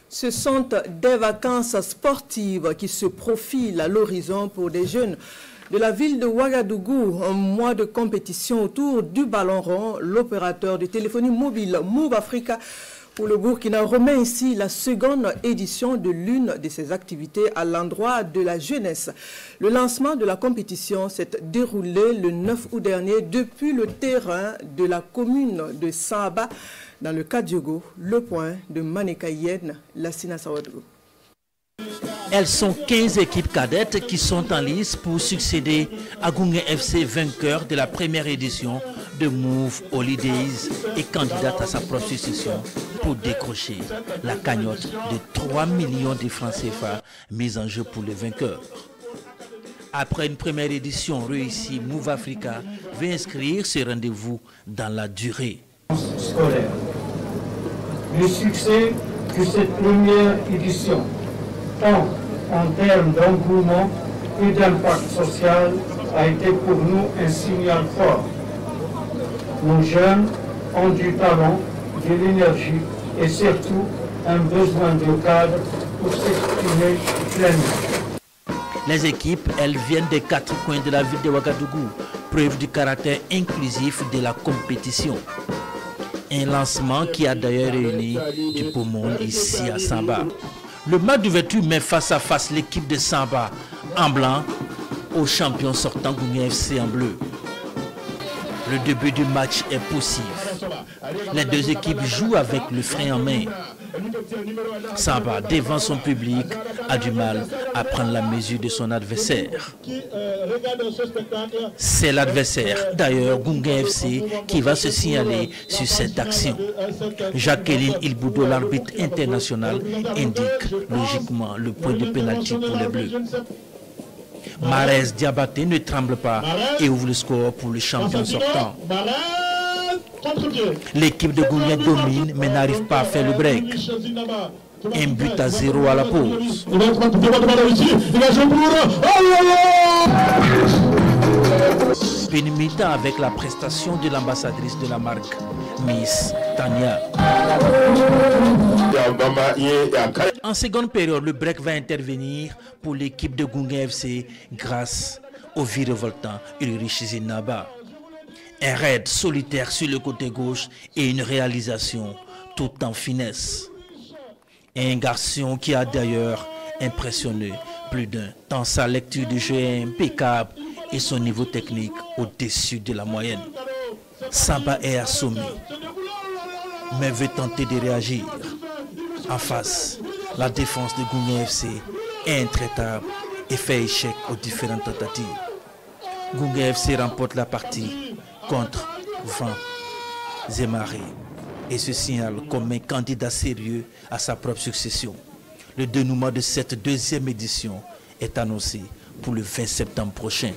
Ce sont des vacances sportives qui se profilent à l'horizon pour des jeunes de la ville de Ouagadougou. Un mois de compétition autour du ballon rond. L'opérateur de téléphonie mobile Move Africa pour le Burkina remet ici la seconde édition de l'une de ses activités à l'endroit de la jeunesse. Le lancement de la compétition s'est déroulé le 9 août dernier depuis le terrain de la commune de Samba dans le Kadiogo. Le point de Manekayen, Lassina Sawadou. Elles sont 15 équipes cadettes qui sont en lice pour succéder à Goungé FC, vainqueur de la première édition de Move Holidays et candidate à sa propre succession pour décrocher la cagnotte de 3 millions de francs CFA mise en jeu pour les vainqueurs. Après une première édition réussie, Move Africa veut inscrire ce rendez-vous dans la durée. Scolaire. Le succès de cette première édition, tant en termes d'engouement que d'impact social, a été pour nous un signal fort. Nos jeunes ont du talent, de l'énergie et surtout un besoin de cadre pour s'exprimer pleinement. Les équipes, elles viennent des 4 coins de la ville de Ouagadougou, preuve du caractère inclusif de la compétition. Un lancement qui a d'ailleurs réuni du beau monde ici à Samba. Le match d'ouverture met face à face l'équipe de Samba en blanc au champion sortant Goungé FC en bleu. Le début du match est poussif. Les deux équipes jouent avec le frein en main. Samba, devant son public, a du mal à prendre la mesure de son adversaire. C'est l'adversaire, d'ailleurs Goungé FC, qui va se signaler sur cette action. Jacqueline Ilboudo, l'arbitre international, indique logiquement le point de pénalty pour les Bleus. Marès Diabaté ne tremble pas et ouvre le score pour le champion sortant. L'équipe de Goungé domine mais n'arrive pas à faire le break. Un but à 0 à la pause. Pénimita avec la prestation de l'ambassadrice de la marque, Miss Tania. En seconde période, le break va intervenir pour l'équipe de Goungé FC grâce au virevoltant Ulrich Zinaba. Un raid solitaire sur le côté gauche et une réalisation tout en finesse. Un garçon qui a d'ailleurs impressionné plus d'un tant sa lecture du jeu est impeccable et son niveau technique au-dessus de la moyenne. Samba est assommé, mais veut tenter de réagir. En face, la défense de Goungé FC est intraitable et fait échec aux différentes tentatives. Goungé FC remporte la partie contre vent et marées et se signale comme un candidat sérieux à sa propre succession. Le dénouement de cette deuxième édition est annoncé pour le 20 septembre prochain.